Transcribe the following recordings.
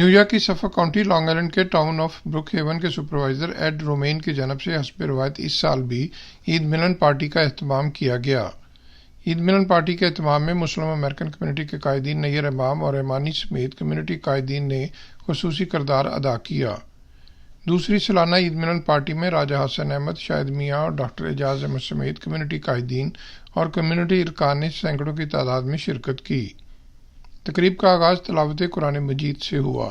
New York की सफक county long island के town of Brookhaven के सुपरवाइजर एड रोमेन की जानब से हस्ब रवायत इस साल भी ईद मिलन पार्टी का अहतमाम किया गया। ईद मिलन पार्टी के अहतमाम में मुस्लिम अमेरिकन कम्युनिटी के कायदीन नैयर इमाम और अमानी समेत कम्युनिटी कायदीन ने खुसूसी किरदार अदा किया। दूसरी सालाना ईद मिलन पार्टी में राजा हसन अहमद, शाहिद मियां और डॉक्टर इजाज अहमद समेत कम्युनिटी कायदीन और कम्युनिटी इरकान ने सैकड़ों की तादाद में शिरकत की। तकरीब का आगाज तिलावत कुरान मजीद से हुआ।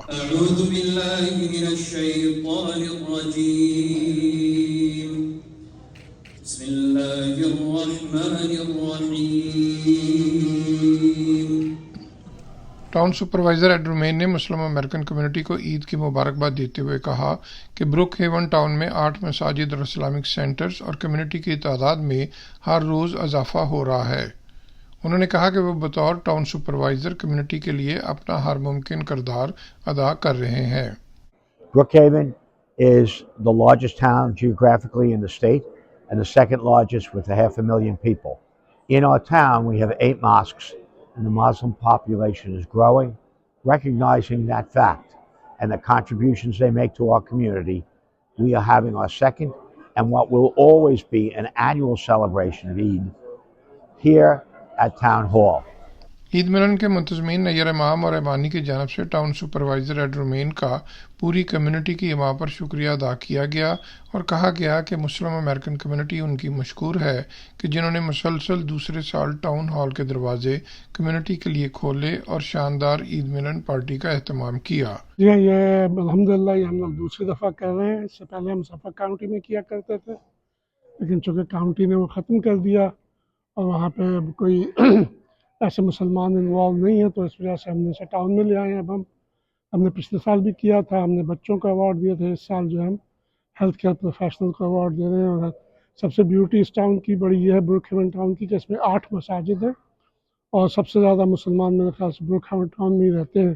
टाउन सुपरवाइजर एड रोमेन ने मुस्लिम अमेरिकन कम्युनिटी को ईद की मुबारकबाद देते हुए कहा कि ब्रुक हेवन टाउन में 8 मसाजिद और इस्लामिक सेंटर्स और कम्युनिटी की तादाद में हर रोज़ इजाफा हो रहा है। उन्होंने कहा कि वो बतौर टाउन सुपरवाइजर कम्युनिटी के लिए अपना हर मुमकिन किरदार अदा कर रहे हैं। Brookhaven is the largest town geographically in the state and the second largest with 500,000 people. In our town we have 8 mosques and the Muslim population is growing. Recognizing that fact and the contributions they make to our community, we are having our second and what will always be an annual celebration of Eid here at Town Hall. Eid मिलन के मुंतज़मीन नैयर इमाम और अमानी की जानब से town supervisor add romaine का पूरी community की इमाम पर शुक्रिया अदा किया गया और कहा गया कि मुस्लिम अमेरिकन कम्युनिटी उनकी मशकूर है कि जिन्होंने मुसलसल दूसरे साल टाउन हॉल के दरवाजे कम्युनिटी के लिए खोले और शानदार ईद मिलन पार्टी का एहतमाम किया। जी हाँ, ये अल्हम्दुलिल्लाह ये हम लोग दूसरी दफ़ा कर रहे हैं। इससे पहले हम सफक काउंटी में किया करते थे, लेकिन चूँकि काउंटी ने वो ख़त्म कर दिया और वहाँ पे कोई ऐसे मुसलमान इन्वॉल्व नहीं है, तो इस वजह से हमने इसे टाउन में ले आए हैं। अब हमने पिछले साल भी किया था, हमने बच्चों को अवार्ड दिए थे। इस साल जो है हम हेल्थ केयर प्रोफेशनल को अवार्ड दे रहे हैं। और सबसे ब्यूटी इस टाउन की बड़ी ये है ब्रुकहेवन टाउन की कि इसमें 8 मसाजिद हैं और सबसे ज़्यादा मुसलमान मेरे ख्याल से ब्रुकहेवन टाउन में ही रहते हैं,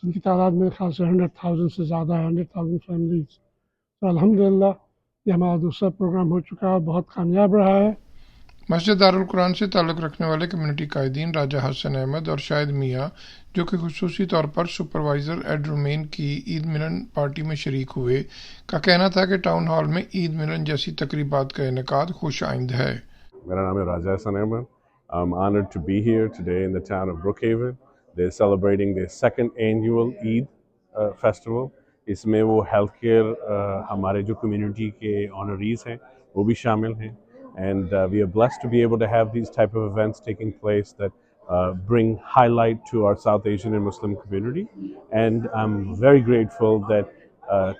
जिनकी तादाद मेरे ख्याल से 100,000 से ज़्यादा है, 100,000 फैमिलीज। तो अल्हम्दुलिल्लाह ये हमारा दूसरा प्रोग्राम हो चुका है और बहुत कामयाब रहा है। मस्जिद दारुल कुरान से ताल्लुक़ रखने वाले कम्युनिटी कायदीन राजा हसन अहमद और शाहिद मियां, जो कि खुसूसी तौर पर सुपरवाइज़र एड रोमेन की ईद मिलन पार्टी में शरीक हुए, का कहना था कि टाउन हॉल में ईद मिलन जैसी तकरीबात का इनेकाद खुश आइंद है। मेरा नाम है राजा Hasan Ahmad. I'm honored to be here today in the town of Brookhaven. They're celebrating their second annual Eid festival. इसमें वो हेल्थ केयर हमारे जो कम्युनिटी के ऑनरीज हैं वो भी शामिल हैं। And we are blessed to be able to have these type of events taking place that bring highlight to our South Asian and Muslim community. And I'm very grateful that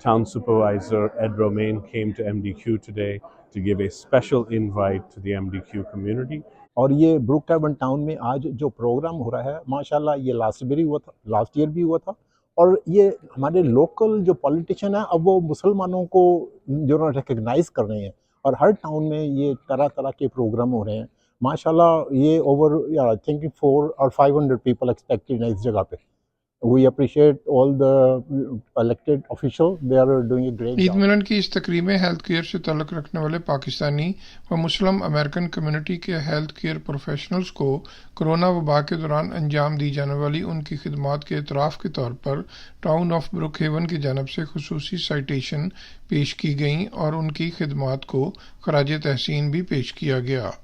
Town Supervisor Ed Romaine came to MDQ today to give a special invite to the MDQ community. और ये Brookhaven town में आज जो programme हो रहा है माशाल्लाह ये लास्ट ईयर भी हुआ था। और ये हमारे लोकल जो पॉलिटिशियन है अब वो मुसलमानों को जो रिकग्नाइज कर रहे हैं और हर टाउन में ये तरह तरह के प्रोग्राम हो रहे हैं माशाल्लाह। ये over I think 400 or 500 people expected है इस जगह पे। We appreciate all the elected officials. They are doing a great job. Eid मिलन की इस तकरीब में हेल्थ केयर से ताल्लुक़ रखने वाले पाकिस्तानी व मुस्लिम अमेरिकन कम्युनिटी के हेल्थ केयर प्रोफेशनल्स को कोरोना वबा के दौरान अंजाम दी जाने वाली उनकी खिदमात के एतराफ़ के तौर पर टाउन ऑफ ब्रुकहेवन की जानब से खुसूसी साइटेशन पेश की गई और उनकी खिदमात को खराज तहसीन भी पेश किया गया।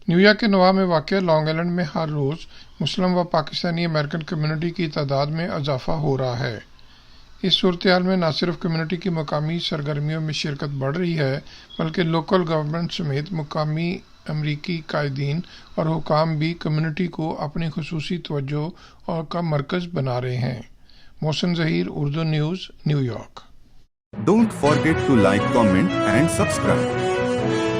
न्यूयॉर्क के नवा में वाक़या लॉन्ग आइलैंड में हर रोज़ मुस्लिम व पाकिस्तानी अमेरिकन कम्युनिटी की तादाद में इजाफा हो रहा है। इस सूरत हाल में न सिर्फ कम्युनिटी की मकामी सरगर्मियों में शिरकत बढ़ रही है, बल्कि लोकल गवर्नमेंट समेत मकामी अमरीकी कायदीन और हुकाम भी कम्युनिटी को अपनी खुसूसी तवज्जो और का मरकज़ बना रहे हैं। Mohsin Zaheer, Urdu news, New York. Don't forget to like, comment and subscribe.